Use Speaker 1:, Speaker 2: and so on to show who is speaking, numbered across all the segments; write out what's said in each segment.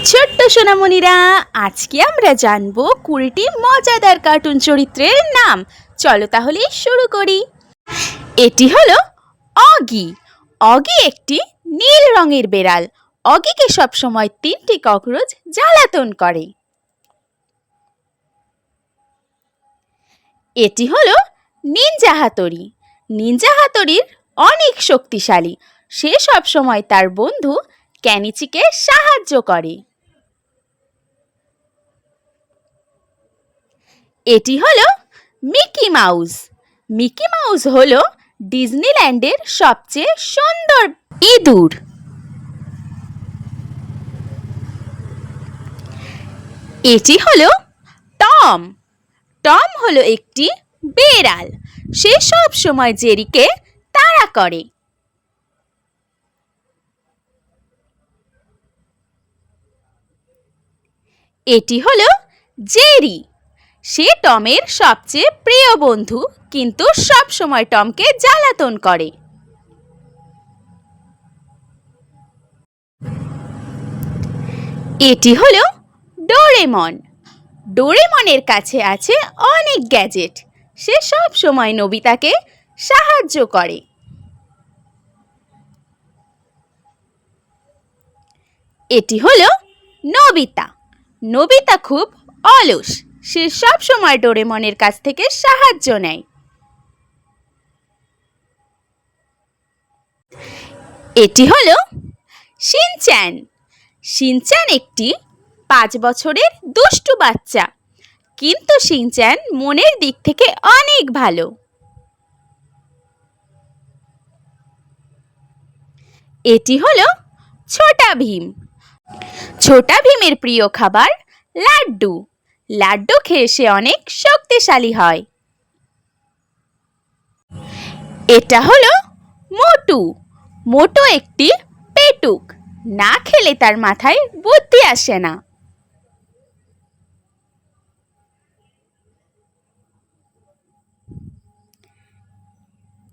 Speaker 1: ছোট্ট সোনামণিরা, আজকে আমরা জানবো 20টি মজাদার কার্টুন চরিত্রের নাম। চলো তাহলে শুরু করি। এটি হলো অগি। অগি একটি নীল রঙের বেড়াল। অগিকে সবসময় 3টি ককরোচ জ্বালাতন করে। এটি হলো নিনজা হাতুড়ি। নিনজা হাতুড়ির অনেক শক্তিশালী। সে সবসময় তার বন্ধু ক্যানিচিকে সাহায্য করে। এটি হলো মিকি মাউস। মিকি মাউস হলো ডিজনিল্যান্ডের সবচেয়ে সুন্দর ইঁদুর। এটি হলো টম। টম হলো একটি বেড়াল। সে সব সময় জেরিকে তাড়া করে। এটি হলো জেরি। সে টমের সবচেয়ে প্রিয় বন্ধু, কিন্তু সব সময় টমকে জ্বালাতন করে। এটি হলো ডোরেমন। ডোরেমনের কাছে আছে অনেক গ্যাজেট। সে সব সময় নোবিতাকে সাহায্য করে। এটি হলো নোবিতা। নোবিতা খুব অলস। সে সব সময় ডোরেমনের কাছ থেকে সাহায্য নেয়। এটি হলো শিনচ্যান। শিনচ্যান একটি 5 বছরের দুষ্টু বাচ্চা, কিন্তু শিনচ্যান মনের দিক থেকে অনেক ভালো। এটি হলো ছোটা ভীম। ছোটা ভীমের প্রিয় খাবার লাড্ডু। লাড্ডু খেয়ে সে অনেক শক্তিশালী হয়। এটা হলো মোটু। মোটু একটি পেটুক। না খেলে তার মাথায় বুদ্ধি আসে না।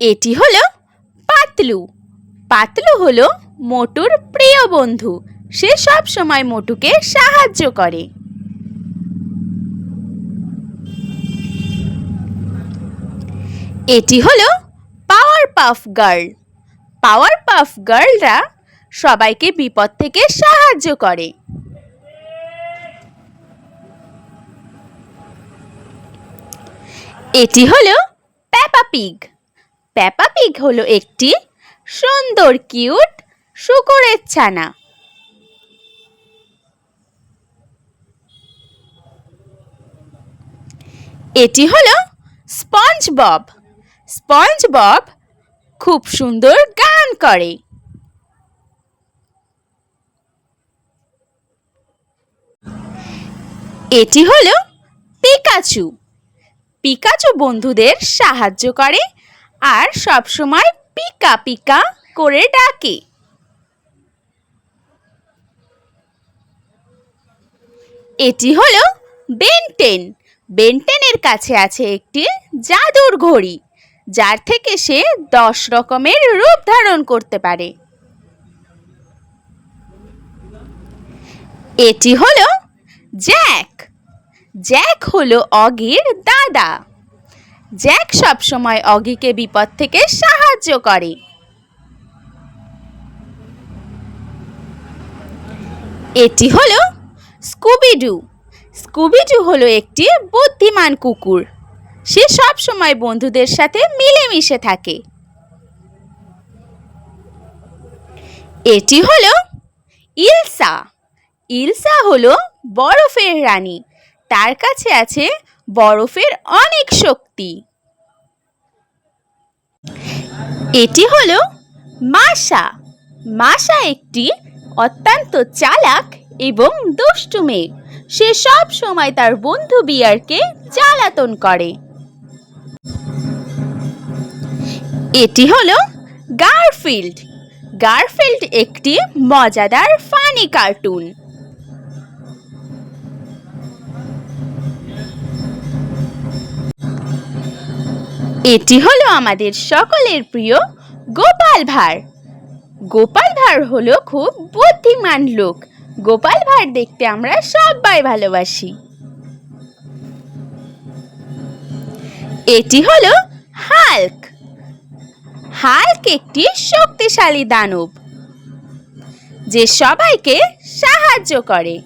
Speaker 1: এটি হলো পাতলু। পাতলু হলো মোটুর প্রিয় বন্ধু। সে সব সময় মোটুকে সাহায্য করে। এটি হলো পাওয়ার পাফ গার্ল। পাওয়ার পাফ গার্লরা সবাইকে বিপদ থেকে সাহায্য করে। এটি হলো পেপা পিগ। পেপা পিগ হলো একটি সুন্দর কিউট শূকরের ছানা। এটি হলো স্পঞ্জ বব। স্পঞ্জ বব খুব সুন্দর গান করে। এটি হলো পিকাচু। পিকাচু বন্ধুদের সাহায্য করে আর সব সময় পিকা পিকা করে ডাকে। এটি হলো বেনটেন। বেনটেনের কাছে আছে একটি জাদুর ঘড়ি, যার থেকে সে 10 রকমের রূপ ধারণ করতে পারে। এটি হলো জ্যাক। জ্যাক হলো অগির দাদা। জ্যাক সবসময় অগিকে বিপদ থেকে সাহায্য করে। এটি হলো স্কুবিডু। স্কুবিডু হলো একটি বুদ্ধিমান কুকুর। সে সব সময় বন্ধুদের সাথে মিলেমিশে থাকে। এটি হলো ইলসা। ইলসা হলো বরফের রানী। তার কাছে আছে বরফের অনেক শক্তি। এটি হলো মাশা। মাশা একটি অত্যন্ত চালাক এবং দুষ্টু মেয়ে। সে সব সময় তার বন্ধু বিয়ারকে জ্বালাতন করে। এটি হলো গারফিল্ড। গারফিল্ড একটি মজাদার ফানি কার্টুন। এটি হলো আমাদের সকলের প্রিয় গোপাল ভাঁড়। গোপাল ভাঁড় হলো খুব বুদ্ধিমান লোক। গোপাল ভাঁড় দেখতে আমরা সবাই ভালোবাসি। এটি হলো হাল্ক। হাল্ক একটি শক্তিশালী দানব যে সবাইকে সাহায্য করে।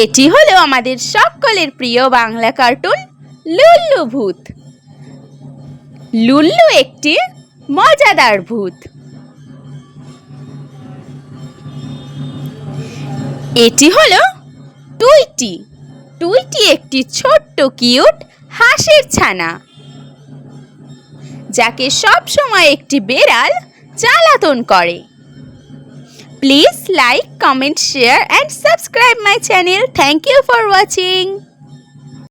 Speaker 1: এটি হলো আমাদের সকলের প্রিয় বাংলা কার্টুন লুল্লু ভূত। লুল্লু একটি মজাদার ভূত। এটি হলো টুইটি। টুইটি একটি ছোট্ট কিউট হাঁসের ছানা যাকে সব সময় একটি বেড়াল জ্বালাতন করে। Please like, comment, share and subscribe my channel. Thank you for watching.